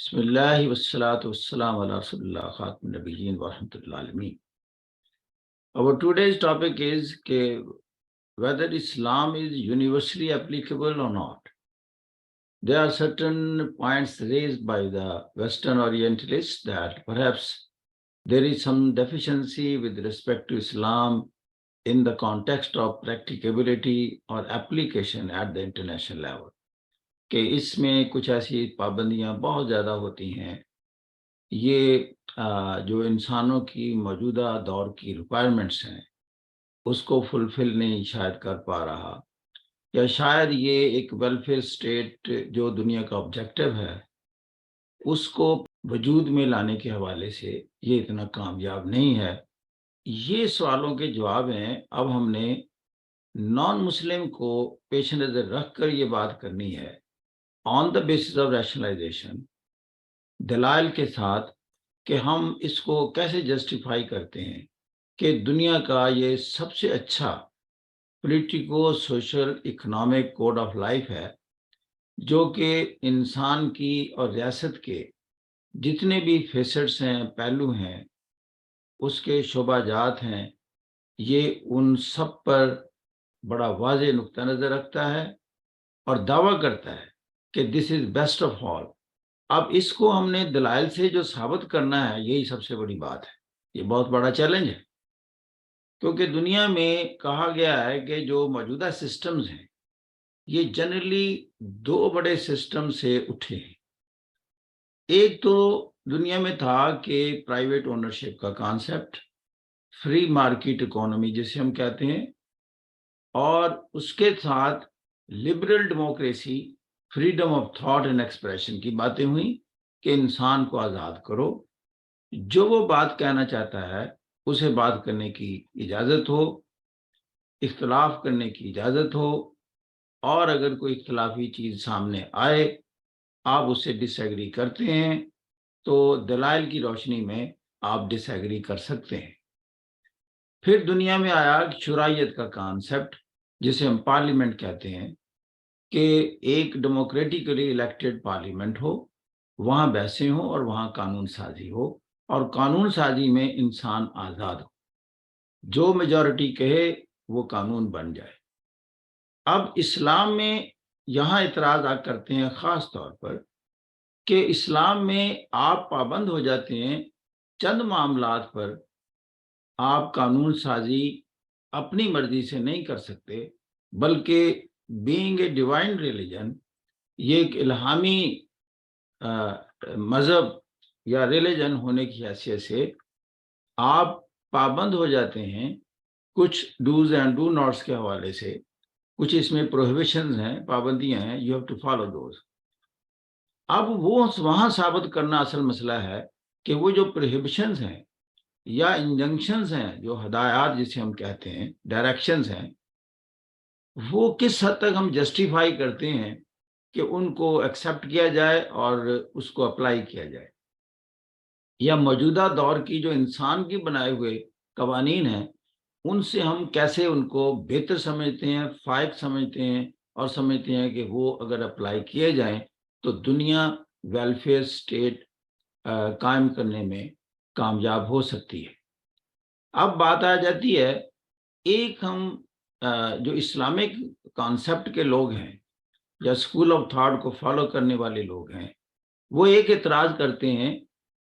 Bismillah wassalatu wassalamu ala Rasulullah khatam nabiyyin wa rahmatullahi alameen. Our today's topic is whether Islam is universally applicable or not. There are certain points raised by the Western Orientalists that perhaps there is some deficiency with respect to Islam in the context of practicability or application at the international level. کہ اس میں کچھ ایسی پابندیاں بہت زیادہ ہوتی ہیں، یہ جو انسانوں کی موجودہ دور کی ریکوائرمنٹس ہیں اس کو فلفل نہیں شاید کر پا رہا، یا شاید یہ ایک ویلفیئر اسٹیٹ جو دنیا کا آبجیکٹو ہے اس کو وجود میں لانے کے حوالے سے یہ اتنا کامیاب نہیں ہے۔ یہ سوالوں کے جواب ہیں۔ اب ہم نے نان مسلم کو پیش نظر رکھ کر یہ بات کرنی ہے آن دا بیسس آف ریشنلائزیشن، دلائل کے ساتھ، کہ ہم اس کو کیسے جسٹیفائی کرتے ہیں کہ دنیا کا یہ سب سے اچھا politico social economic code of life ہے، جو کہ انسان کی اور ریاست کے جتنے بھی فیسٹس ہیں، پہلو ہیں، اس کے شعبہ جات ہیں، یہ ان سب پر بڑا واضح نقطہ نظر رکھتا ہے اور دعویٰ کرتا ہے کہ دس از بیسٹ آف آل۔ اب اس کو ہم نے دلائل سے جو ثابت کرنا ہے، یہی سب سے بڑی بات ہے۔ یہ بہت بڑا چیلنج ہے، کیونکہ دنیا میں کہا گیا ہے کہ جو موجودہ سسٹمز ہیں یہ جنرلی دو بڑے سسٹم سے اٹھے ہیں۔ ایک تو دنیا میں تھا کہ پرائیویٹ اونرشپ کا کانسیپٹ، فری مارکیٹ اکانومی جسے ہم کہتے ہیں، اور اس کے ساتھ liberal democracy, freedom of thought and expression کی باتیں ہوئیں کہ انسان کو آزاد کرو، جو وہ بات کہنا چاہتا ہے اسے بات کرنے کی اجازت ہو، اختلاف کرنے کی اجازت ہو، اور اگر کوئی اختلافی چیز سامنے آئے آپ اس سے ڈس ایگری کرتے ہیں تو دلائل کی روشنی میں آپ ڈس ایگری کر سکتے ہیں۔ پھر دنیا میں آیا شرائعت کا کانسیپٹ جسے ہم پارلیمنٹ کہتے ہیں، کہ ایک ڈیموکریٹکلی الیکٹڈ پارلیمنٹ ہو، وہاں بحثیں ہوں اور وہاں قانون سازی ہو، اور قانون سازی میں انسان آزاد ہو، جو میجورٹی کہے وہ قانون بن جائے۔ اب اسلام میں یہاں اعتراض کرتے ہیں خاص طور پر کہ اسلام میں آپ پابند ہو جاتے ہیں چند معاملات پر، آپ قانون سازی اپنی مرضی سے نہیں کر سکتے، بلکہ بینگ اے ڈیوائن ریلیجن، یہ ایک الہامی مذہب یا ریلیجن ہونے کی حیثیت سے آپ پابند ہو جاتے ہیں کچھ ڈوز اینڈ ڈو ناٹس کے حوالے سے، کچھ اس میں پروہیبیشنز ہیں، پابندیاں ہیں، you have to follow those. اب وہ وہاں ثابت کرنا اصل مسئلہ ہے کہ وہ جو پروہیبیشنز ہیں یا انجنکشنز ہیں، جو ہدایات جسے ہم کہتے ہیں، ڈائریکشنز ہیں، وہ کس حد تک ہم جسٹیفائی کرتے ہیں کہ ان کو ایکسیپٹ کیا جائے اور اس کو اپلائی کیا جائے، یا موجودہ دور کی جو انسان کی بنائے ہوئے قوانین ہیں ان سے ہم کیسے ان کو بہتر سمجھتے ہیں، فائق سمجھتے ہیں، اور سمجھتے ہیں کہ وہ اگر اپلائی کیے جائیں تو دنیا ویلفیئر اسٹیٹ قائم کرنے میں کامیاب ہو سکتی ہے۔ اب بات آ جاتی ہے، ایک ہم جو اسلامک کانسیپٹ کے لوگ ہیں یا اسکول آف تھاٹ کو فالو کرنے والے لوگ ہیں، وہ ایک اعتراض کرتے ہیں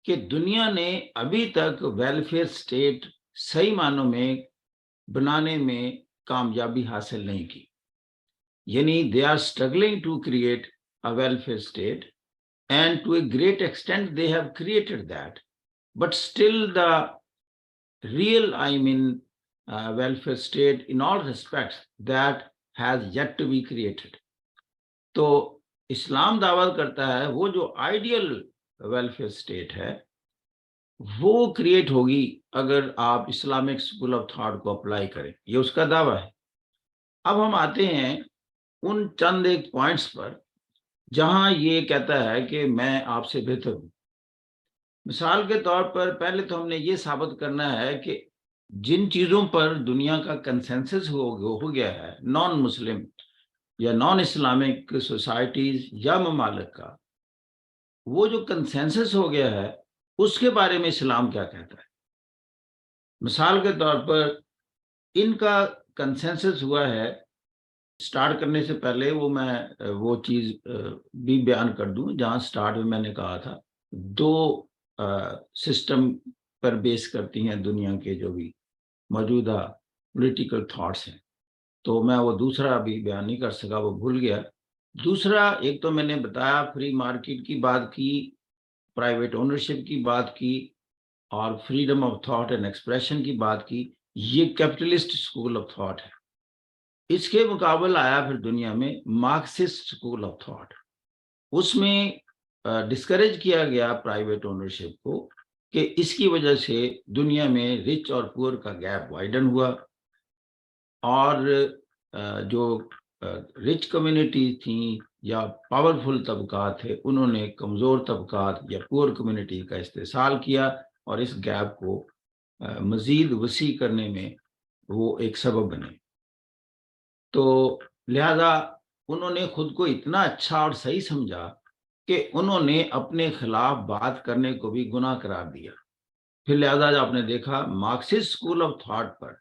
کہ دنیا نے ابھی تک ویلفیئر اسٹیٹ صحیح معنوں میں بنانے میں کامیابی حاصل نہیں کی، یعنی they are struggling to create a welfare state and to a great extent they have created that, but still the real, welfare state in all respects that has yet to be created۔ تو اسلام دعویٰ کرتا ہے وہ جو ideal welfare state ہے وہ create ہوگی اگر آپ اسلامک اسکول آف تھاٹ کو اپلائی کریں، یہ اس کا دعویٰ ہے۔ اب ہم آتے ہیں ان چند ایک پوائنٹس پر جہاں یہ کہتا ہے کہ میں آپ سے بہتر ہوں۔ مثال کے طور پر پہلے تو ہم نے یہ ثابت کرنا ہے کہ جن چیزوں پر دنیا کا کنسنسس ہو گیا ہے نان مسلم یا نان اسلامک سوسائٹیز یا ممالک کا، وہ جو کنسنسس ہو گیا ہے اس کے بارے میں اسلام کیا کہتا ہے؟ مثال کے طور پر ان کا کنسنسس ہوا ہے، سٹارٹ کرنے سے پہلے میں وہ چیز بھی بیان کر دوں جہاں سٹارٹ میں نے کہا تھا دو سسٹم پر بیس کرتی ہیں دنیا کے جو بھی موجودہ پولیٹیکل تھاٹس ہیں، تو میں وہ دوسرا ابھی بیان نہیں کر سکا، وہ بھول گیا۔ دوسرا، ایک تو میں نے بتایا فری مارکیٹ کی بات کی، پرائیویٹ اونرشپ کی بات کی، اور freedom of thought and expression کی بات کی۔ یہ کیپٹلسٹ اسکول آف تھاٹ ہے۔ اس کے مقابل آیا پھر دنیا میں مارکسسٹ اسکول آف تھاٹ۔ اس میں ڈسکریج کیا گیا پرائیویٹ اونرشپ کو کہ اس کی وجہ سے دنیا میں رچ اور پور کا گیپ وائڈن ہوا، اور جو رچ کمیونٹی تھیں یا پاورفل طبقات تھے انہوں نے کمزور طبقات یا پور کمیونٹی کا استحصال کیا، اور اس گیپ کو مزید وسیع کرنے میں وہ ایک سبب بنے۔ تو لہذا انہوں نے خود کو اتنا اچھا اور صحیح سمجھا کہ انہوں نے اپنے خلاف بات کرنے کو بھی گناہ قرار دیا۔ پھر لہذا آپ نے دیکھا مارکسسٹ اسکول آف تھاٹ پر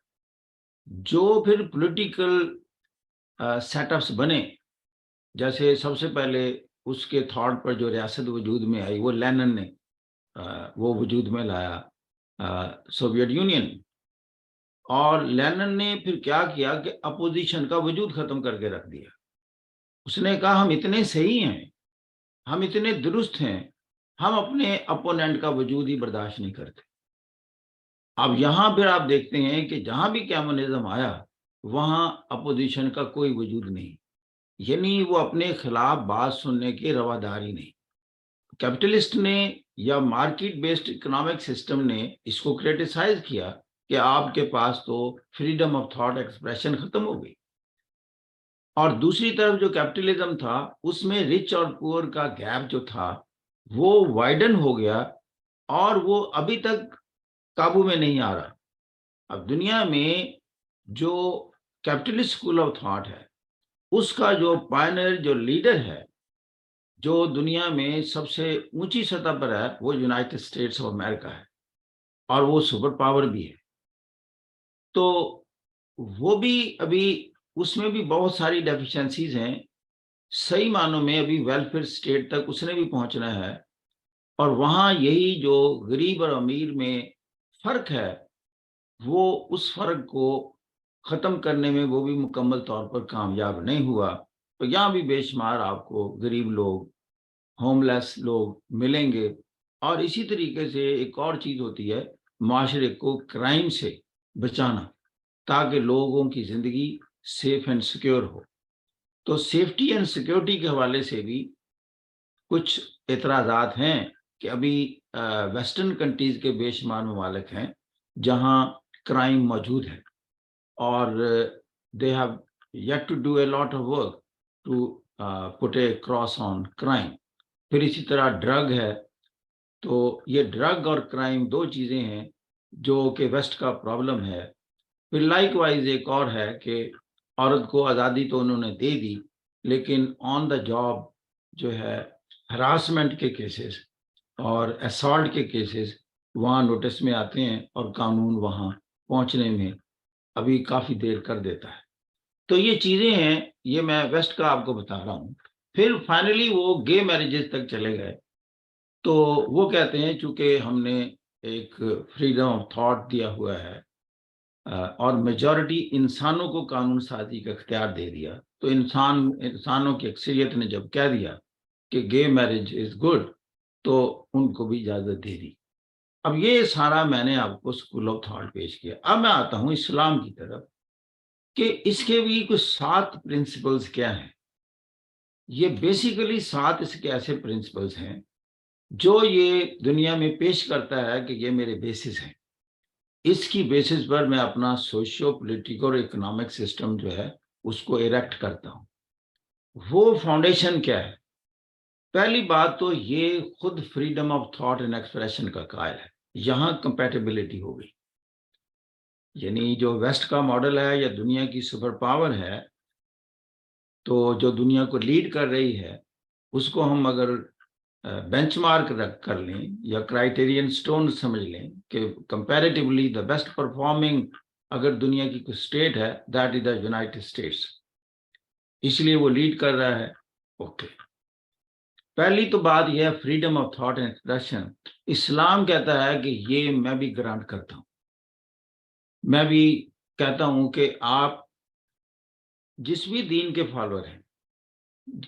جو پھر پولیٹیکل سیٹ اپس بنے، جیسے سب سے پہلے اس کے تھاٹ پر جو ریاست وجود میں آئی وہ لینن نے وہ وجود میں لایا، سوویت یونین۔ اور لینن نے پھر کیا کیا کہ اپوزیشن کا وجود ختم کر کے رکھ دیا۔ اس نے کہا ہم اتنے صحیح ہیں، ہم اتنے درست ہیں، ہم اپنے اپوننٹ کا وجود ہی برداشت نہیں کرتے۔ اب یہاں پھر آپ دیکھتے ہیں کہ جہاں بھی کمیونزم آیا وہاں اپوزیشن کا کوئی وجود نہیں، یعنی وہ اپنے خلاف بات سننے کی روادار ہی نہیں۔ کیپٹلسٹ نے یا مارکیٹ بیسڈ اکنامک سسٹم نے اس کو کریٹیسائز کیا کہ آپ کے پاس تو فریڈم آف تھاٹ ایکسپریشن ختم ہو گئی، اور دوسری طرف جو کیپٹلزم تھا اس میں رچ اور پور کا گیپ جو تھا وہ وائڈن ہو گیا، اور وہ ابھی تک قابو میں نہیں آ رہا۔ اب دنیا میں جو کیپٹلسٹ اسکول آف تھاٹ ہے اس کا جو پائنر، جو لیڈر ہے، جو دنیا میں سب سے اونچی سطح پر ہے، وہ یونائٹڈ اسٹیٹس آف امریکہ ہے، اور وہ سپر پاور بھی ہے۔ تو وہ بھی ابھی اس میں بھی بہت ساری ڈیفیشنسیز ہیں، صحیح معنوں میں ابھی ویلفیئر اسٹیٹ تک اس نے بھی پہنچنا ہے، اور وہاں یہی جو غریب اور امیر میں فرق ہے وہ اس فرق کو ختم کرنے میں وہ بھی مکمل طور پر کامیاب نہیں ہوا۔ تو یہاں بھی بے شمار آپ کو غریب لوگ، ہوم لیس لوگ ملیں گے۔ اور اسی طریقے سے ایک اور چیز ہوتی ہے معاشرے کو کرائم سے بچانا تاکہ لوگوں کی زندگی سیف اینڈ سیکیور ہو۔ تو سیفٹی اینڈ سیکیورٹی کے حوالے سے بھی کچھ اعتراضات ہیں کہ ابھی ویسٹرن کنٹریز کے بے شمار ممالک ہیں جہاں کرائم موجود ہے، اور they have yet to do a lot of work to put a cross on crime۔ پھر اسی طرح ڈرگ ہے، تو یہ ڈرگ اور کرائم دو چیزیں ہیں جو کہ ویسٹ کا پرابلم ہے۔ پھر لائک وائز ایک اور ہے کہ عورت کو آزادی تو انہوں نے دے دی، لیکن آن دا جاب جو ہے ہراسمنٹ کے کیسز اور اسالٹ کے کیسز وہاں نوٹس میں آتے ہیں، اور قانون وہاں پہنچنے میں ابھی کافی دیر کر دیتا ہے۔ تو یہ چیزیں ہیں، یہ میں ویسٹ کا آپ کو بتا رہا ہوں۔ پھر فائنلی وہ گے میرجز تک چلے گئے، تو وہ کہتے ہیں چونکہ ہم نے ایک فریڈم آف تھاٹ دیا ہوا ہے اور میجورٹی انسانوں کو قانون سازی کا اختیار دے دیا، تو انسانوں کی اکثریت نے جب کہہ دیا کہ گے میرج از گڈ تو ان کو بھی اجازت دے دی۔ اب یہ سارا میں نے آپ کو اسکول آف تھاٹ پیش کیا۔ اب میں آتا ہوں اسلام کی طرف کہ اس کے بھی کچھ 7 پرنسپلز کیا ہیں۔ یہ بیسیکلی 7 اس کے ایسے پرنسپلز ہیں جو یہ دنیا میں پیش کرتا ہے کہ یہ میرے بیسس ہیں، اس کی بیسس پر میں اپنا سوشیو پولیٹیکل اور اکنامک سسٹم جو ہے اس کو ایریکٹ کرتا ہوں۔ وہ فاؤنڈیشن کیا ہے؟ پہلی بات تو یہ خود freedom of thought and expression کا قائل ہے، یہاں کمپیٹیبلٹی ہو گئی۔ یعنی جو ویسٹ کا ماڈل ہے یا دنیا کی سپر پاور ہے، تو جو دنیا کو لیڈ کر رہی ہے، اس کو ہم اگر بینچ مارک کر لیں یا کرائٹیرین سٹون سمجھ لیں کہ کمپیریٹیولی دا بیسٹ پرفارمنگ اگر دنیا کی کوئی اسٹیٹ ہے that is the United States, اس لیے وہ لیڈ کر رہا ہے. اوکے، پہلی تو بات یہ ہے freedom of thought and expression. اسلام کہتا ہے کہ یہ میں بھی گرانٹ کرتا ہوں، میں بھی کہتا ہوں کہ آپ جس بھی دین کے فالوور ہیں،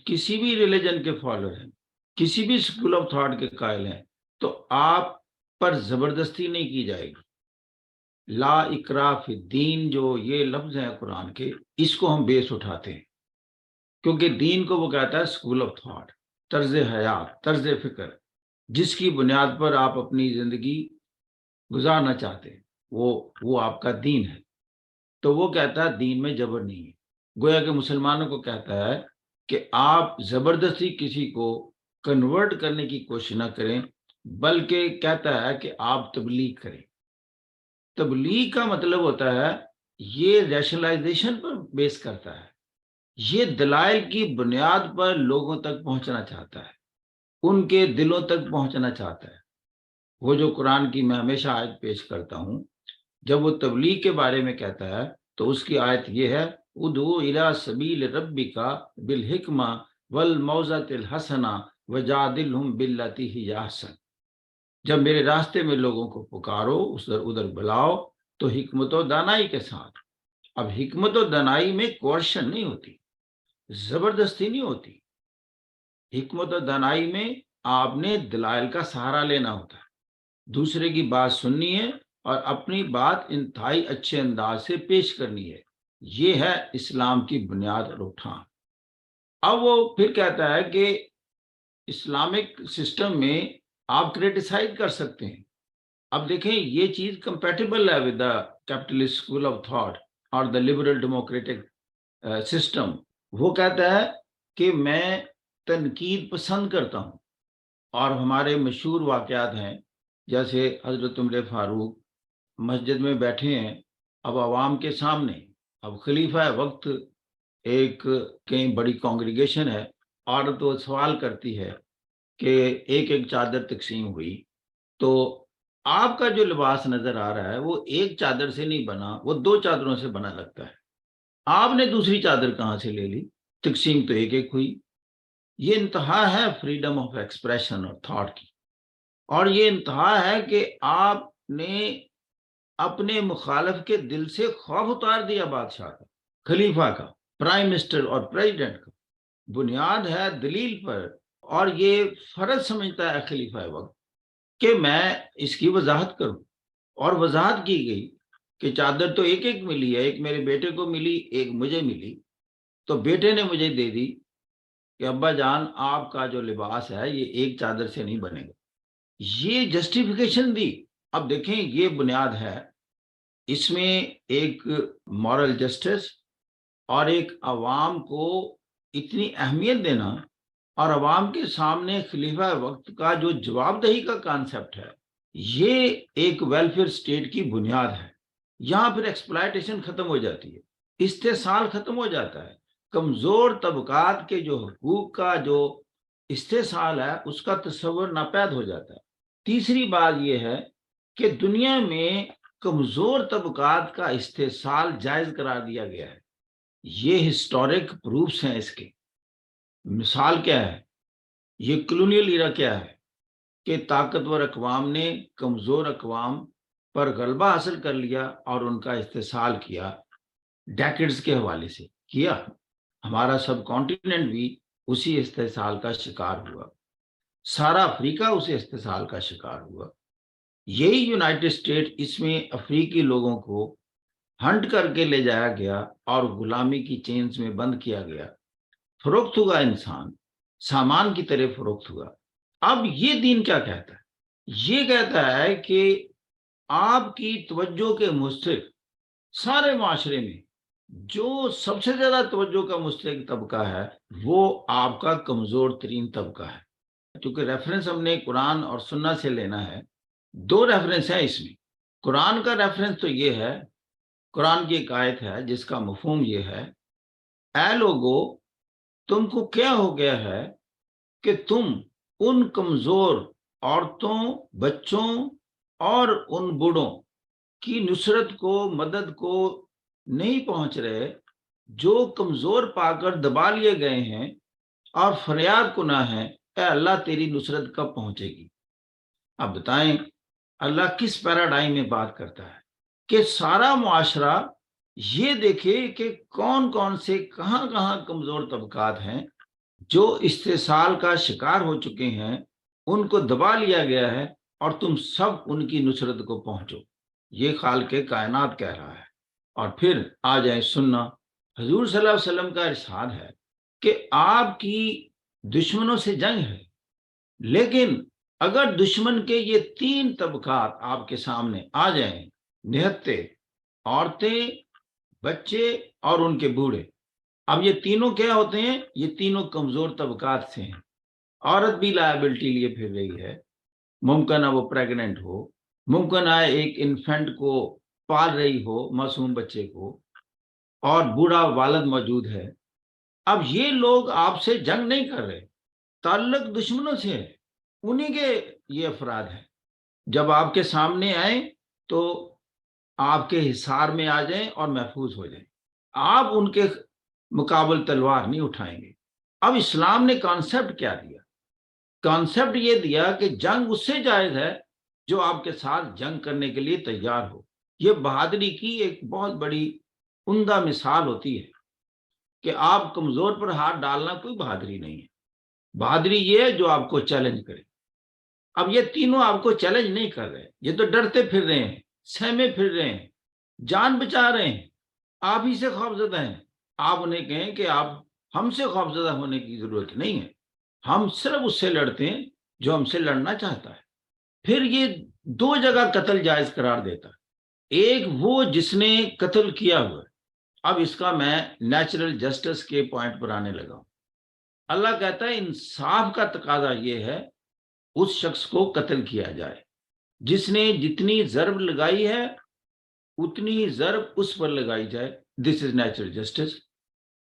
کسی بھی ریلیجن کے فالوور ہیں، کسی بھی اسکول آف تھاٹ کے قائل ہیں، تو آپ پر زبردستی نہیں کی جائے گی. لا اکراہ فی الدین جو یہ لفظ ہیں قرآن کے، اس کو ہم بیس اٹھاتے ہیں، کیونکہ دین کو وہ کہتا ہے اسکول آف تھاٹ، طرز حیات، طرز فکر، جس کی بنیاد پر آپ اپنی زندگی گزارنا چاہتے ہیں، وہ آپ کا دین ہے. تو وہ کہتا ہے دین میں جبر نہیں ہے. گویا کہ مسلمانوں کو کہتا ہے کہ آپ زبردستی کسی کو کنورٹ کرنے کی کوشش نہ کریں، بلکہ کہتا ہے کہ آپ تبلیغ کریں. تبلیغ کا مطلب ہوتا ہے یہ ریشنلائزیشن پر بیس کرتا ہے، یہ دلائل کی بنیاد پر لوگوں تک پہنچنا چاہتا ہے، ان کے دلوں تک پہنچنا چاہتا ہے. وہ جو قرآن کی میں ہمیشہ آیت پیش کرتا ہوں، جب وہ تبلیغ کے بارے میں کہتا ہے تو اس کی آیت یہ ہے ادعو الی سبیل ربک بالحکمہ والموعظۃ الحسنہ وجادلہم باللتی ہی احسن. جب میرے راستے میں لوگوں کو پکارو، ادھر بلاؤ، تو حکمت و دانائی کے ساتھ. اب حکمت و دانائی میں کوشن نہیں ہوتی، زبردستی نہیں ہوتی. حکمت و دانائی میں آپ نے دلائل کا سہارا لینا ہوتا ہے، دوسرے کی بات سننی ہے اور اپنی بات انتہائی اچھے انداز سے پیش کرنی ہے. یہ ہے اسلام کی بنیاد اور اٹھان. اب وہ پھر کہتا ہے کہ اسلامک سسٹم میں آپ کریٹیسائز کر سکتے ہیں. اب دیکھیں یہ چیز کمپیٹیبل ہے with the capitalist school of thought اور دا لبرل ڈیموکریٹک سسٹم. وہ کہتا ہے کہ میں تنقید پسند کرتا ہوں، اور ہمارے مشہور واقعات ہیں جیسے حضرت عمر فاروق مسجد میں بیٹھے ہیں، اب عوام کے سامنے، اب خلیفہ وقت ایک کہیں بڑی کانگریگیشن ہے، عورت وہ سوال کرتی ہے کہ ایک ایک چادر تقسیم ہوئی، تو آپ کا جو لباس نظر آ رہا ہے وہ ایک چادر سے نہیں بنا، وہ 2 چادروں سے بنا لگتا ہے، آپ نے دوسری چادر کہاں سے لے لی؟ تقسیم تو ایک ایک ہوئی. یہ انتہا ہے فریڈم آف ایکسپریشن اور تھاٹ کی، اور یہ انتہا ہے کہ آپ نے اپنے مخالف کے دل سے خوف اتار دیا بادشاہ کا، خلیفہ کا، پرائم منسٹر اور پریزیڈنٹ کا. بنیاد ہے دلیل پر، اور یہ فرض سمجھتا ہے خلیفہ وقت کہ میں اس کی وضاحت کروں. اور وضاحت کی گئی کہ چادر تو ایک ایک ملی ہے، ایک میرے بیٹے کو ملی، ایک مجھے ملی. تو بیٹے نے مجھے دے دی کہ ابا جان آپ کا جو لباس ہے یہ ایک چادر سے نہیں بنے گا. یہ جسٹیفیکیشن دی. اب دیکھیں یہ بنیاد ہے، اس میں ایک مورل جسٹس اور ایک عوام کو اتنی اہمیت دینا، اور عوام کے سامنے خلیفہ وقت کا جو جواب دہی کا کانسیپٹ ہے، یہ ایک ویلفیئر اسٹیٹ کی بنیاد ہے. یہاں پھر ایکسپلائٹیشن ختم ہو جاتی ہے، استحصال ختم ہو جاتا ہے. کمزور طبقات کے جو حقوق کا جو استحصال ہے اس کا تصور ناپید ہو جاتا ہے. تیسری بات یہ ہے کہ دنیا میں کمزور طبقات کا استحصال جائز قرار دیا گیا ہے. یہ ہسٹورک پروفس ہیں اس کے. مثال کیا ہے؟ یہ کلونیل ایرا کیا ہے کہ طاقتور اقوام نے کمزور اقوام پر غلبہ حاصل کر لیا اور ان کا استحصال کیا، ڈیکڈز کے حوالے سے کیا. ہمارا سب کانٹیننٹ بھی اسی استحصال کا شکار ہوا، سارا افریقہ اسی استحصال کا شکار ہوا. یہی یونائٹڈ اسٹیٹ، اس میں افریقی لوگوں کو ہنٹ کر کے لے جایا گیا اور غلامی کی چینز میں بند کیا گیا، فروخت ہوا، انسان سامان کی طرح فروخت ہوا. اب یہ دین کیا کہتا ہے؟ یہ کہتا ہے کہ آپ کی توجہ کے مستحق سارے معاشرے میں جو سب سے زیادہ توجہ کا مستحق طبقہ ہے وہ آپ کا کمزور ترین طبقہ ہے. کیونکہ ریفرنس ہم نے قرآن اور سنہ سے لینا ہے. 2 ریفرنس ہیں اس میں. قرآن کا ریفرنس تو یہ ہے، قرآن کی ایک آیت ہے جس کا مفہوم یہ ہے، اے لوگو تم کو کیا ہو گیا ہے کہ تم ان کمزور عورتوں، بچوں اور ان بوڑھوں کی نصرت کو، مدد کو نہیں پہنچ رہے، جو کمزور پا کر دبا لیے گئے ہیں اور فریاد کنا ہے، اے اللہ تیری نصرت کب پہنچے گی؟ اب بتائیں اللہ کس پیراڈائم میں بات کرتا ہے کہ سارا معاشرہ یہ دیکھے کہ کون کون سے کہاں کہاں کمزور طبقات ہیں جو استحصال کا شکار ہو چکے ہیں، ان کو دبا لیا گیا ہے، اور تم سب ان کی نصرت کو پہنچو، یہ خالق کائنات کہہ رہا ہے۔ اور پھر آ جائیں سننا، حضور صلی اللہ علیہ وسلم کا ارشاد ہے کہ آپ کی دشمنوں سے جنگ ہے، لیکن اگر دشمن کے یہ 3 طبقات آپ کے سامنے آ جائیں، نہتے، عورتیں، بچے اور ان کے بوڑھے، اب یہ تینوں کیا ہوتے ہیں؟ یہ تینوں کمزور طبقات سے ہیں۔ عورت بھی لائبلٹی لیے پھر رہی ہے، ممکن ہے وہ پریگننٹ ہو، ممکن ہے ایک انفینٹ کو پال رہی ہو، معصوم بچے کو، اور بوڑھا والد موجود ہے۔ اب یہ لوگ آپ سے جنگ نہیں کر رہے، تعلق دشمنوں سے ہے، انہی کے یہ افراد ہیں۔ جب آپ کے سامنے آئیں تو آپ کے حصار میں آ جائیں اور محفوظ ہو جائیں، آپ ان کے مقابل تلوار نہیں اٹھائیں گے۔ اب اسلام نے کانسیپٹ کیا دیا؟ کانسیپٹ یہ دیا کہ جنگ اس سے جائز ہے جو آپ کے ساتھ جنگ کرنے کے لیے تیار ہو۔ یہ بہادری کی ایک بہت بڑی عمدہ مثال ہوتی ہے کہ آپ کمزور پر ہاتھ ڈالنا کوئی بہادری نہیں ہے، بہادری یہ ہے جو آپ کو چیلنج کرے۔ اب یہ تینوں آپ کو چیلنج نہیں کر رہے، یہ تو ڈرتے پھر رہے ہیں، سہمے پھر رہے ہیں، جان بچا رہے ہیں، آپ ہی سے خوفزدہ ہیں۔ آپ انہیں کہیں کہ آپ ہم سے خوفزدہ ہونے کی ضرورت نہیں ہے، ہم صرف اس سے لڑتے ہیں جو ہم سے لڑنا چاہتا ہے۔ پھر یہ 2 جگہ قتل جائز قرار دیتا ہے، ایک وہ جس نے قتل کیا ہوا ہے۔ اب اس کا میں نیچرل جسٹس کے پوائنٹ پر آنے لگا ہوں۔ اللہ کہتا ہے انصاف کا تقاضا یہ ہے اس شخص کو قتل کیا جائے جس نے جتنی ضرب لگائی ہے اتنی ہی ضرب اس پر لگائی جائے، دس از نیچرل جسٹس۔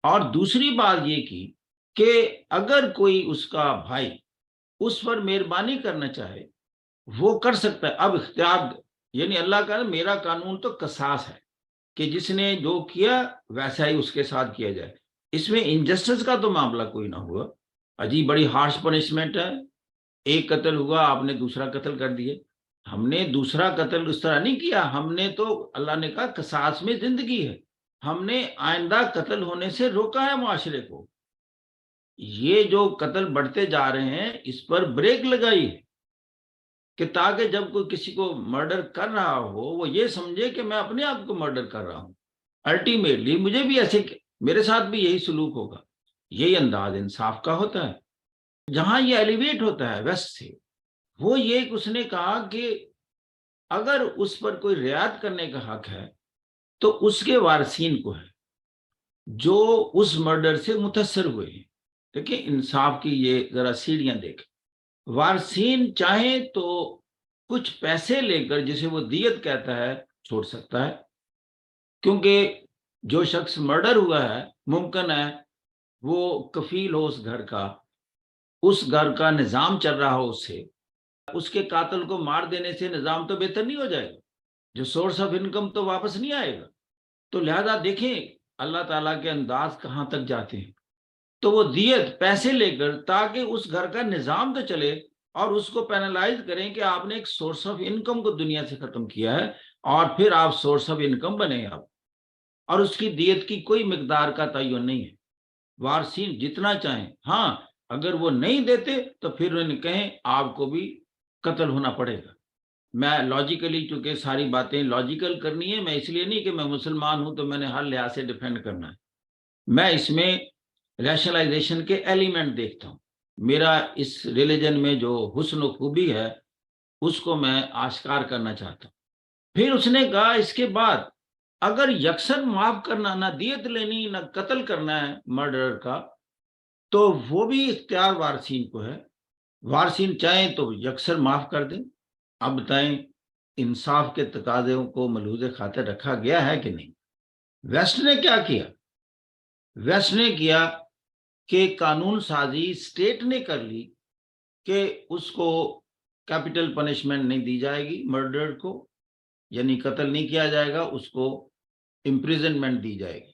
اور دوسری بات یہ کی کہ اگر کوئی اس کا بھائی اس پر مہربانی کرنا چاہے وہ کر سکتا ہے۔ اب اختیار، یعنی اللہ کا میرا قانون تو قصاص ہے کہ جس نے جو کیا ویسا ہی اس کے ساتھ کیا جائے، اس میں انجسٹس کا تو معاملہ کوئی نہ ہوا۔ عجیب بڑی ہارش پنشمنٹ ہے، ایک قتل ہوا، آپ نے دوسرا قتل کر دیے۔ ہم نے دوسرا قتل اس طرح نہیں کیا، ہم نے تو اللہ نے کہا قصاص میں زندگی ہے، ہم نے آئندہ قتل ہونے سے روکا ہے معاشرے کو۔ یہ جو قتل بڑھتے جا رہے ہیں اس پر بریک لگائی ہے کہ تاکہ جب کوئی کسی کو مرڈر کر رہا ہو وہ یہ سمجھے کہ میں اپنے آپ کو مرڈر کر رہا ہوں، الٹیمیٹلی مجھے بھی ایسے، میرے ساتھ بھی یہی سلوک ہوگا۔ یہی انداز انصاف کا ہوتا ہے۔ جہاں یہ ایلیویٹ ہوتا ہے ویسٹ سے، وہ یہ کہ اس نے کہا کہ اگر اس پر کوئی رعایت کرنے کا حق ہے تو اس کے وارثین کو ہے جو اس مرڈر سے متاثر ہوئے ہیں۔ دیکھیں انصاف کی یہ ذرا سیڑھیاں دیکھیں، وارثین چاہیں تو کچھ پیسے لے کر جسے وہ دیت کہتا ہے چھوڑ سکتا ہے، کیونکہ جو شخص مرڈر ہوا ہے ممکن ہے وہ کفیل ہو اس گھر کا نظام چل رہا ہو، اس کے قاتل کو مار دینے سے نظام تو بہتر نہیں ہو جائے گا، جو سورس آف انکم تو واپس نہیں آئے گا۔ تو لہذا دیکھیں اللہ تعالیٰ کے انداز کہاں تک جاتے ہیں۔ تو وہ دیت پیسے لے کر تاکہ اس گھر کا نظام تو چلے، اور اس کو پینلائز کریں کہ آپ نے ایک سورس آف انکم کو دنیا سے ختم کیا ہے اور پھر آپ سورس آف انکم بنے آپ، اور اس کی دیت کی کوئی مقدار کا تعین نہیں ہے۔ وارثین جتنا چاہیں، ہاں اگر وہ نہیں دیتے تو پھر انہیں کہیں آپ کو بھی قتل ہونا پڑے گا۔ میں لاجیکلی، چونکہ ساری باتیں لاجیکل کرنی ہے، میں اس لیے نہیں کہ میں مسلمان ہوں تو میں نے ہر لحاظ سے ڈیفینڈ کرنا ہے، میں اس میں ریشنلائزیشن کے ایلیمنٹ دیکھتا ہوں۔ میرا اس ریلیجن میں جو حسن و خوبی ہے اس کو میں آشکار کرنا چاہتا ہوں۔ پھر اس نے کہا اس کے بعد اگر یکسر معاف کرنا، نہ دیت لینی نہ قتل کرنا ہے مرڈرر کا، تو وہ بھی اختیار وارثین کو ہے، وارثین چاہیں تو یکسر معاف کر دیں۔ اب بتائیں انصاف کے تقاضوں کو ملحوظ خاطر رکھا گیا ہے کہ نہیں؟ ویسٹ نے کیا کیا؟ ویسٹ نے کیا کہ قانون سازی اسٹیٹ نے کر لی کہ اس کو کیپٹل پنشمنٹ نہیں دی جائے گی، مرڈر کو یعنی قتل نہیں کیا جائے گا، اس کو امپریزنمنٹ دی جائے گی۔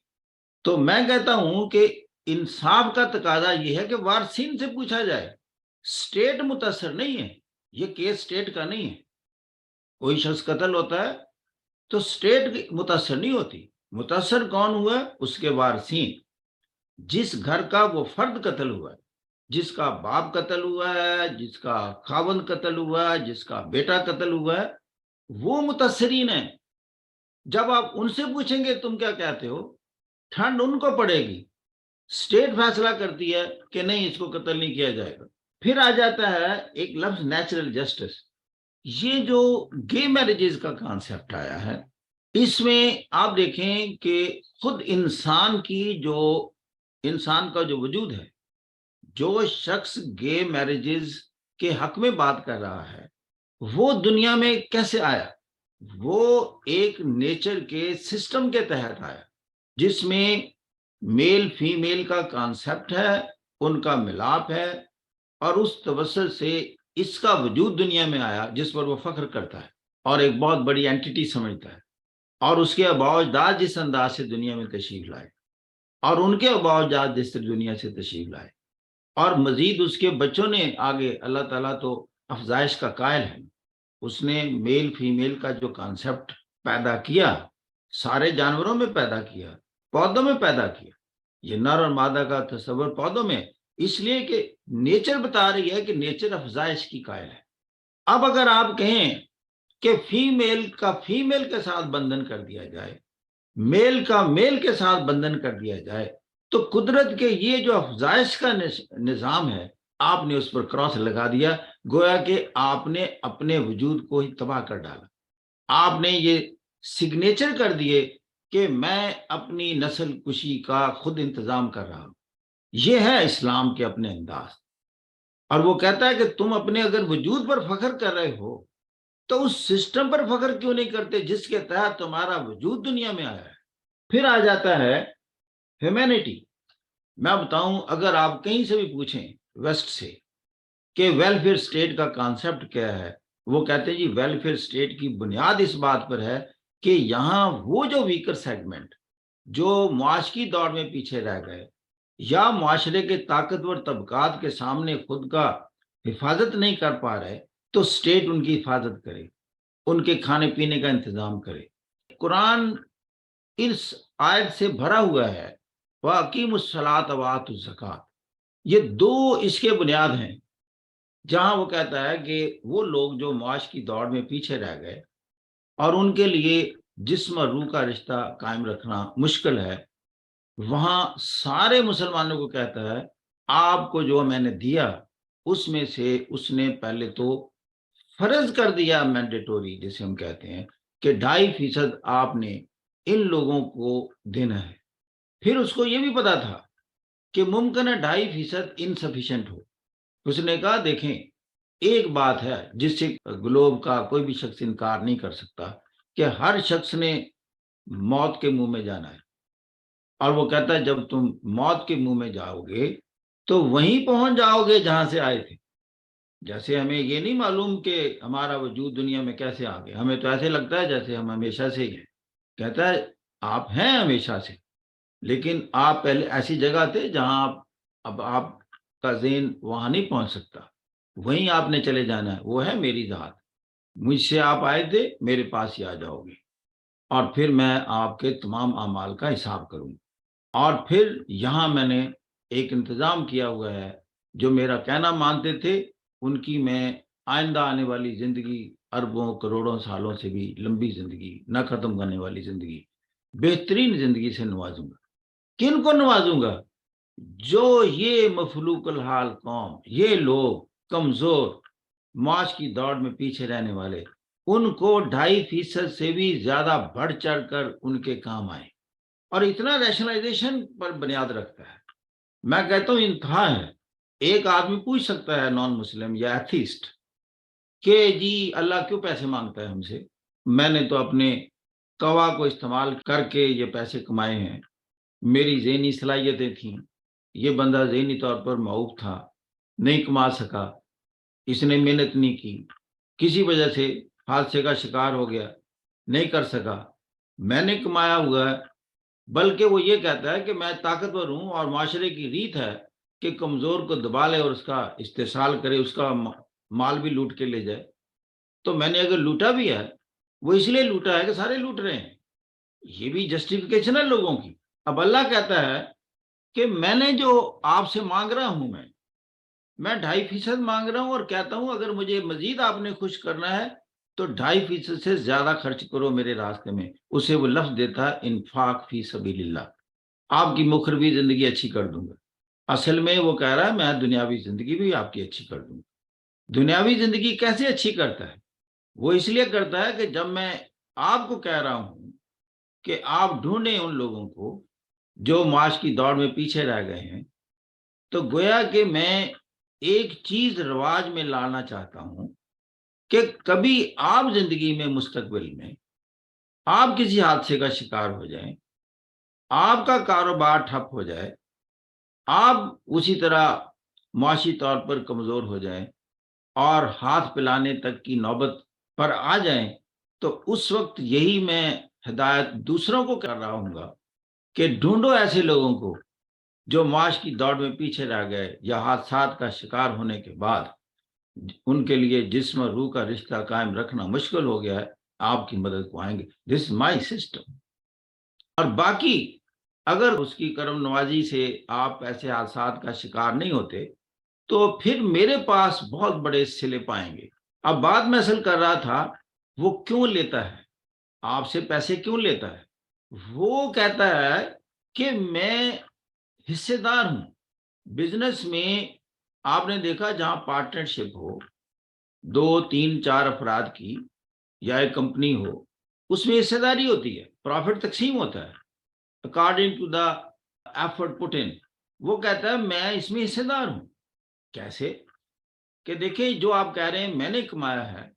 تو میں کہتا ہوں کہ انصاف کا تقاضا یہ ہے کہ وارثین سے پوچھا جائے، اسٹیٹ متاثر نہیں ہے، یہ کیس اسٹیٹ کا نہیں ہے۔ کوئی شخص قتل ہوتا ہے تو اسٹیٹ متاثر نہیں ہوتی، متاثر کون ہوا ہے؟ اس کے وارثین، جس گھر کا وہ فرد قتل ہوا ہے، جس کا باپ قتل ہوا ہے، جس کا خاوند قتل ہوا ہے، جس کا بیٹا قتل ہوا ہے، وہ متاثرین ہیں۔ جب آپ ان سے پوچھیں گے تم کیا کہتے ہو، ٹھنڈ ان کو پڑے گی، اسٹیٹ فیصلہ کرتی ہے کہ نہیں اس کو قتل نہیں کیا جائے گا۔ پھر آ جاتا ہے ایک لفظ نیچرل جسٹس۔ یہ جو گے میرجز کا کانسیپٹ آیا ہے، اس میں آپ دیکھیں کہ خود انسان کا جو وجود ہے، جو شخص گے میرجز کے حق میں بات کر رہا ہے، وہ دنیا میں کیسے آیا؟ وہ ایک نیچر کے سسٹم کے تحت آیا، جس میں میل فیمیل کا کانسیپٹ ہے، ان کا ملاپ ہے، اور اس توسط سے اس کا وجود دنیا میں آیا جس پر وہ فخر کرتا ہے اور ایک بہت بڑی اینٹی سمجھتا ہے، اور اس کے آباء و اجداد جس انداز سے دنیا میں تشریف لائے، اور ان کے آباء و اجداد جس دنیا سے تشریف لائے، اور مزید اس کے بچوں نے آگے، اللہ تعالیٰ تو افزائش کا قائل ہے، اس نے میل فیمیل کا جو کانسیپٹ پیدا کیا، سارے جانوروں میں پیدا کیا، پودوں میں پیدا کیا، یہ نر اور مادہ کا تصور پودوں میں، اس لیے کہ نیچر بتا رہی ہے کہ نیچر افزائش کی قائل ہے۔ اب اگر آپ کہیں کہ فیمیل کا فیمیل کے ساتھ بندھن کر دیا جائے، میل کا میل کے ساتھ بندھن کر دیا جائے، تو قدرت کے یہ جو افزائش کا نظام ہے، آپ نے اس پر کراس لگا دیا، گویا کہ آپ نے اپنے وجود کو ہی تباہ کر ڈالا۔ آپ نے یہ سگنیچر کر دیے کہ میں اپنی نسل کشی کا خود انتظام کر رہا ہوں۔ یہ ہے اسلام کے اپنے انداز، اور وہ کہتا ہے کہ تم اپنے اگر وجود پر فخر کر رہے ہو تو اس سسٹم پر فخر کیوں نہیں کرتے جس کے تحت تمہارا وجود دنیا میں آیا ہے۔ پھر آ جاتا ہے ہیومینٹی۔ میں بتاؤں، اگر آپ کہیں سے بھی پوچھیں ویسٹ سے کہ ویلفیئر اسٹیٹ کا کانسیپٹ کیا ہے، وہ کہتے ہیں جی ویلفیئر اسٹیٹ کی بنیاد اس بات پر ہے کہ یہاں وہ جو ویکر سیگمنٹ، جو معاشی دوڑ میں پیچھے رہ گئے، یا معاشرے کے طاقتور طبقات کے سامنے خود کا حفاظت نہیں کر پا رہے، تو اسٹیٹ ان کی حفاظت کرے، ان کے کھانے پینے کا انتظام کرے۔ قرآن اس آیت سے بھرا ہوا ہے، وَأَقِیمُوا الصَّلَاةَ وَآتُوا الزَّکَاةَ۔ یہ دو اس کے بنیاد ہیں، جہاں وہ کہتا ہے کہ وہ لوگ جو معاش کی دوڑ میں پیچھے رہ گئے اور ان کے لیے جسم اور روح کا رشتہ قائم رکھنا مشکل ہے، وہاں سارے مسلمانوں کو کہتا ہے آپ کو جو میں نے دیا اس میں سے اس نے پہلے تو فرض کر دیا مینڈیٹوری، جسے ہم کہتے ہیں کہ 2.5% آپ نے ان لوگوں کو دینا ہے۔ پھر اس کو یہ بھی پتا تھا کہ ممکن ہے 2.5% انسفیشینٹ ہو۔ اس نے کہا دیکھیں، ایک بات ہے جس سے گلوب کا کوئی بھی شخص انکار نہیں کر سکتا کہ ہر شخص نے موت کے منہ میں جانا ہے، اور وہ کہتا ہے جب تم موت کے منہ میں جاؤ گے تو وہیں پہنچ جاؤ گے جہاں سے آئے تھے۔ جیسے ہمیں یہ نہیں معلوم کہ ہمارا وجود دنیا میں کیسے آ گیا، ہمیں تو ایسے لگتا ہے جیسے ہم ہمیشہ سے ہی ہیں۔ کہتا ہے آپ ہیں ہمیشہ سے، لیکن آپ پہلے ایسی جگہ تھے جہاں اب آپ کا ذہن وہاں نہیں پہنچ سکتا، وہیں آپ نے چلے جانا ہے، وہ ہے میری ذات، مجھ سے آپ آئے تھے، میرے پاس ہی آ جاؤ گے، اور پھر میں آپ کے تمام اعمال کا حساب کروں گا۔ اور پھر یہاں میں نے ایک انتظام کیا ہوا ہے، جو میرا کہنا مانتے تھے ان کی میں آئندہ آنے والی زندگی، اربوں کروڑوں سالوں سے بھی لمبی زندگی، نہ ختم کرنے والی زندگی، بہترین زندگی سے نوازوں گا۔ کن کو نوازوں گا؟ جو یہ مفلوق الحال قوم، یہ لوگ کمزور، معاش کی دوڑ میں پیچھے رہنے والے، ان کو 2.5% سے بھی زیادہ بڑھ چڑھ کر ان کے کام آئے، اور اتنا ریشنلائزیشن پر بنیاد رکھتا ہے۔ میں کہتا ہوں انتہا ہے۔ ایک آدمی پوچھ سکتا ہے نان مسلم یا ایتھیسٹ کہ جی اللہ کیوں پیسے مانگتا ہے ہم سے؟ میں نے تو اپنے قوا کو استعمال کر کے یہ پیسے کمائے ہیں، میری ذہنی صلاحیتیں تھیں، یہ بندہ ذہنی طور پر معوق تھا، نہیں کما سکا، اس نے محنت نہیں کی, کسی وجہ سے حادثے کا شکار ہو گیا, نہیں کر سکا, میں نے کمایا ہوا ہے, بلکہ وہ یہ کہتا ہے کہ میں طاقتور ہوں اور معاشرے کی ریت ہے کہ کمزور کو دبا لے اور اس کا استحصال کرے, اس کا مال بھی لوٹ کے لے جائے. تو میں نے اگر لوٹا بھی ہے, وہ اس لیے لوٹا ہے کہ سارے لوٹ رہے ہیں, یہ بھی جسٹیفیکیشن ہے لوگوں کی. اب اللہ کہتا ہے کہ میں نے جو آپ سے مانگ رہا ہوں, میں 2.5% مانگ رہا ہوں, اور کہتا ہوں اگر مجھے مزید آپ نے خوش کرنا ہے تو 2.5% سے زیادہ خرچ کرو میرے راستے میں. اسے وہ لفظ دیتا ہے انفاق فی سبیل اللہ, آپ کی مخروی زندگی اچھی کر دوں گا. اصل میں وہ کہہ رہا ہے میں دنیاوی زندگی بھی آپ کی اچھی کر دوں گا. دنیاوی زندگی کیسے اچھی کرتا ہے؟ وہ اس لیے کرتا ہے کہ جب میں آپ کو کہہ رہا ہوں کہ آپ ڈھونڈیں ان لوگوں کو جو معاش کی دوڑ میں پیچھے رہ گئے ہیں, تو گویا کہ میں ایک چیز رواج میں لانا چاہتا ہوں کہ کبھی آپ زندگی میں مستقبل میں آپ کسی حادثے کا شکار ہو جائیں, آپ کا کاروبار ٹھپ ہو جائے, آپ اسی طرح معاشی طور پر کمزور ہو جائیں اور ہاتھ پلانے تک کی نوبت پر آ جائیں, تو اس وقت یہی میں ہدایت دوسروں کو کر رہا ہوں گا کہ ڈھونڈو ایسے لوگوں کو جو معاش کی دوڑ میں پیچھے رہ گئے یا حادثات کا شکار ہونے کے بعد ان کے لیے جسم اور روح کا رشتہ قائم رکھنا مشکل ہو گیا ہے, آپ کی مدد کو آئیں گے. دس از مائی سسٹم. اور باقی اگر اس کی کرم نوازی سے آپ ایسے حادثات کا شکار نہیں ہوتے تو پھر میرے پاس بہت بڑے سلپ آئیں گے. اب بات میں اصل کر رہا تھا وہ کیوں لیتا ہے, آپ سے پیسے کیوں لیتا ہے؟ وہ کہتا ہے کہ میں حصے دار ہوں بزنس میں. آپ نے دیکھا جہاں پارٹنرشپ ہو 2 3 4 افراد کی یا ایک کمپنی ہو, اس میں حصے داری ہوتی ہے, پروفٹ تقسیم ہوتا ہے according to the effort put ان. وہ کہتا ہے میں اس میں حصے دار ہوں. کیسے؟ کہ دیکھیں جو آپ کہہ رہے ہیں میں نے کمایا ہے,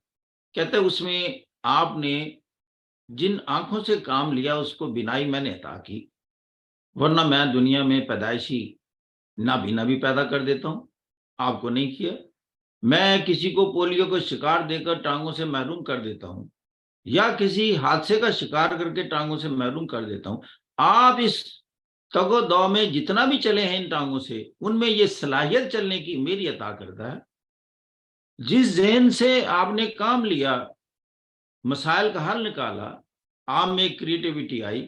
کہتے ہیں اس میں آپ نے جن آنکھوں سے کام لیا اس کو بینائی میں نے عطا کی, ورنہ میں دنیا میں پیدائشی نابینا بھی پیدا کر دیتا ہوں, آپ کو نہیں کیا. میں کسی کو پولیو کو شکار دے کر ٹانگوں سے محروم کر دیتا ہوں, یا کسی حادثے کا شکار کر کے ٹانگوں سے محروم کر دیتا ہوں. آپ اس تگ و دو میں جتنا بھی چلے ہیں ان ٹانگوں سے, ان میں یہ صلاحیت چلنے کی میری عطا کرتا ہے. جس ذہن سے آپ نے کام لیا, مسائل کا حل نکالا, آپ میں کریٹیوٹی آئی,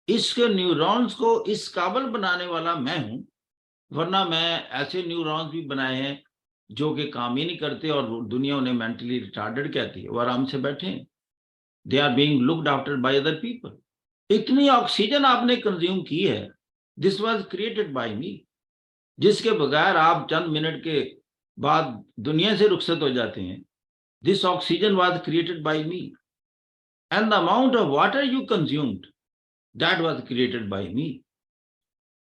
اس کے نیورونز کو اس قابل بنانے والا میں ہوں, ورنہ میں ایسے نیورونز بھی بنائے ہیں جو کہ کام ہی نہیں کرتے اور دنیا انہیں مینٹلی ریٹارڈڈ کہتی ہے, وہ آرام سے بیٹھے ہیں. They are being looked after by other people. اتنی آکسیجن آپ نے کنزیوم کی ہے, this was created by me, جس کے بغیر آپ چند منٹ کے بعد دنیا سے رخصت ہو جاتے ہیں. This oxygen was created by me, and the amount of water you consumed that was created by me.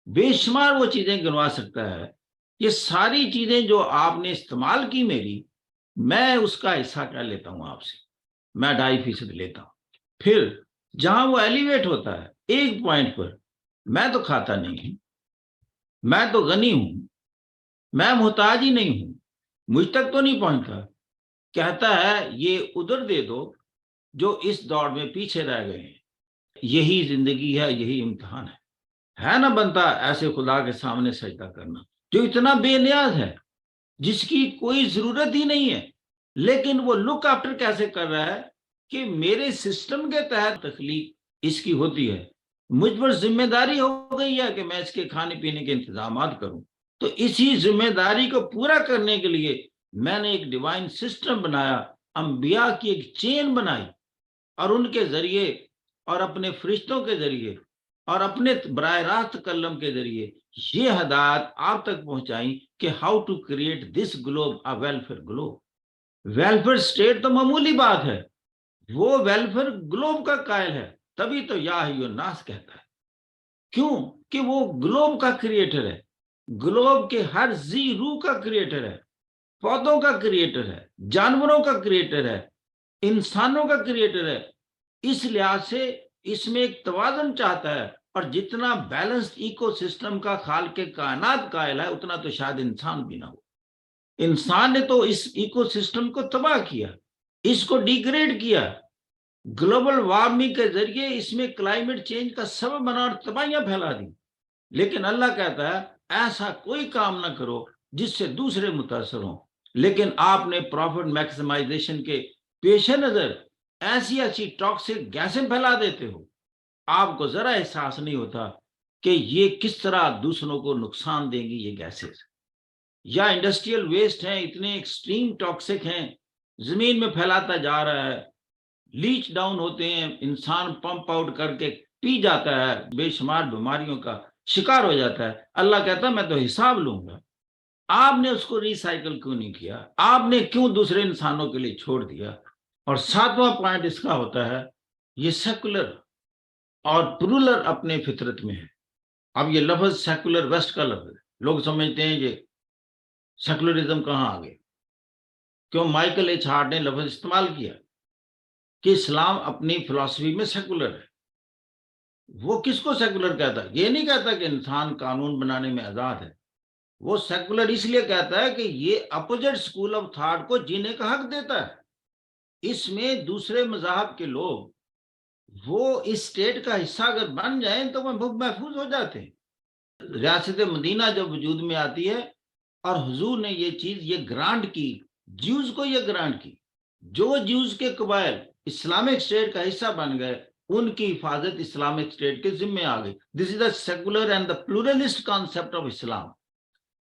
بے شمار وہ چیزیں گنوا سکتا ہے. یہ ساری چیزیں جو آپ نے استعمال کی میری, میں اس کا حصہ کیا لیتا ہوں آپ سے, میں 2.5% لیتا ہوں. پھر جہاں وہ ایلیویٹ ہوتا ہے ایک پوائنٹ پر, میں تو کھاتا نہیں ہوں, میں تو غنی ہوں, میں محتاج ہی نہیں ہوں, مجھ تک تو نہیں پہنچتا. کہتا ہے یہ ادھر دے دو جو اس دوڑ میں پیچھے رہ گئے ہیں. یہی زندگی ہے, یہی امتحان ہے نا بنتا ایسے خدا کے سامنے سجدہ کرنا جو اتنا بے نیاز ہے, جس کی کوئی ضرورت ہی نہیں ہے, لیکن وہ لک آفٹر کیسے کر رہا ہے کہ میرے سسٹم کے تحت تخلیق اس کی ہوتی ہے, مجھ پر ذمہ داری ہو گئی ہے کہ میں اس کے کھانے پینے کے انتظامات کروں. تو اسی ذمہ داری کو پورا کرنے کے لیے میں نے ایک ڈیوائن سسٹم بنایا, انبیاء کی ایک چین بنائی, اور ان کے ذریعے اور اپنے فرشتوں کے ذریعے اور اپنے براہ راست کلم کے ذریعے یہ ہدایت آپ تک پہنچائیں کہ how to create this globe a welfare globe. Welfare state تو معمولی بات ہے, وہ ویلفیئر گلوب کا قائل ہے, تبھی تو یا ایھا الناس کہتا ہے. کیوں کہ وہ گلوب کا کریٹر ہے, گلوب کے ہر ذی روح کا کریٹر ہے, پودوں کا کریٹر ہے, جانوروں کا کریٹر ہے, انسانوں کا کریٹر ہے. اس لحاظ سے اس میں ایک توازن چاہتا ہے, اور جتنا بیلنسڈ ایکو سسٹم کا خالق کائنات قائل ہے اتنا تو شاید انسان بھی نہ ہو. انسان نے تو اس ایکو سسٹم کو تباہ کیا، اس کو ڈیگریڈ کیا، گلوبل وارمنگ کے ذریعے اس میں کلائمیٹ چینج کا سبب بنا اور تباہیاں پھیلا دی. لیکن اللہ کہتا ہے ایسا کوئی کام نہ کرو جس سے دوسرے متاثر ہوں. لیکن آپ نے پروفٹ میکسیمائزیشن کے پیش نظر ایسی ایسی ٹاکسک گیسیں پھیلا دیتے ہو، آپ کو ذرا احساس نہیں ہوتا کہ یہ کس طرح دوسروں کو نقصان دیں گی یہ گیسز. یا انڈسٹریل ویسٹ ہیں، اتنے ایکسٹریم ٹاکسک ہیں، زمین میں پھیلاتا جا رہا ہے، لیچ ڈاؤن ہوتے ہیں، انسان پمپ آؤٹ کر کے پی جاتا ہے، بے شمار بیماریوں کا شکار ہو جاتا ہے. اللہ کہتا ہے میں تو حساب لوں گا. آپ نے اس کو ریسائیکل کیوں نہیں کیا؟ آپ نے کیوں دوسرے انسانوں کے لیے چھوڑ دیا؟ اور 7واں پوائنٹ اس کا ہوتا ہے یہ سیکولر اور پلورل اپنے فطرت میں ہے. اب یہ لفظ سیکولر ویسٹ کا لفظ ہے، لوگ سمجھتے ہیں یہ سیکولرزم کہاں آ گیا؟ کیوں مائیکل ایچ ہارٹ نے لفظ استعمال کیا کہ اسلام اپنی فلسفی میں سیکولر ہے. وہ کس کو سیکولر کہتا ہے؟ یہ نہیں کہتا کہ انسان قانون بنانے میں آزاد ہے. وہ سیکولر اس لیے کہتا ہے کہ یہ اپوزٹ اسکول آف تھاٹ کو جینے کا حق دیتا ہے. اس میں دوسرے مذاہب کے لوگ وہ اس اسٹیٹ کا حصہ اگر بن جائیں تو وہ محفوظ ہو جاتے ہیں. ریاست مدینہ جب وجود میں آتی ہے اور حضور نے یہ چیز یہ گرانٹ کی، جیوز کو یہ گرانٹ کی، جو جیوز کے قبائل اسلامک اسٹیٹ کا حصہ بن گئے ان کی حفاظت اسلامک اسٹیٹ کے ذمے آ گئی. This is the secular and the pluralist concept of Islam.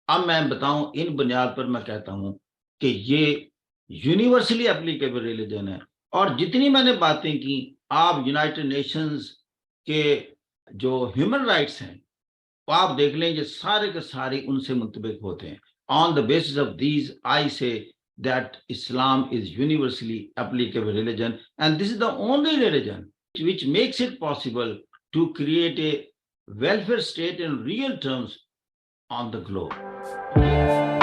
اب میں بتاؤں ان بنیاد پر میں کہتا ہوں کہ یہ یونیورسلی اپلیکیبل ریلیجن ہے. اور جتنی میں نے باتیں کی، آپ یونائٹڈ نیشنز کے جو ہیومن رائٹس ہیں آپ دیکھ لیں، یہ سارے کے سارے ان سے منطبق ہوتے ہیں. On the basis of these I say that Islam is universally applicable religion and this is the only religion which makes it possible to create a welfare state in real terms on the globe.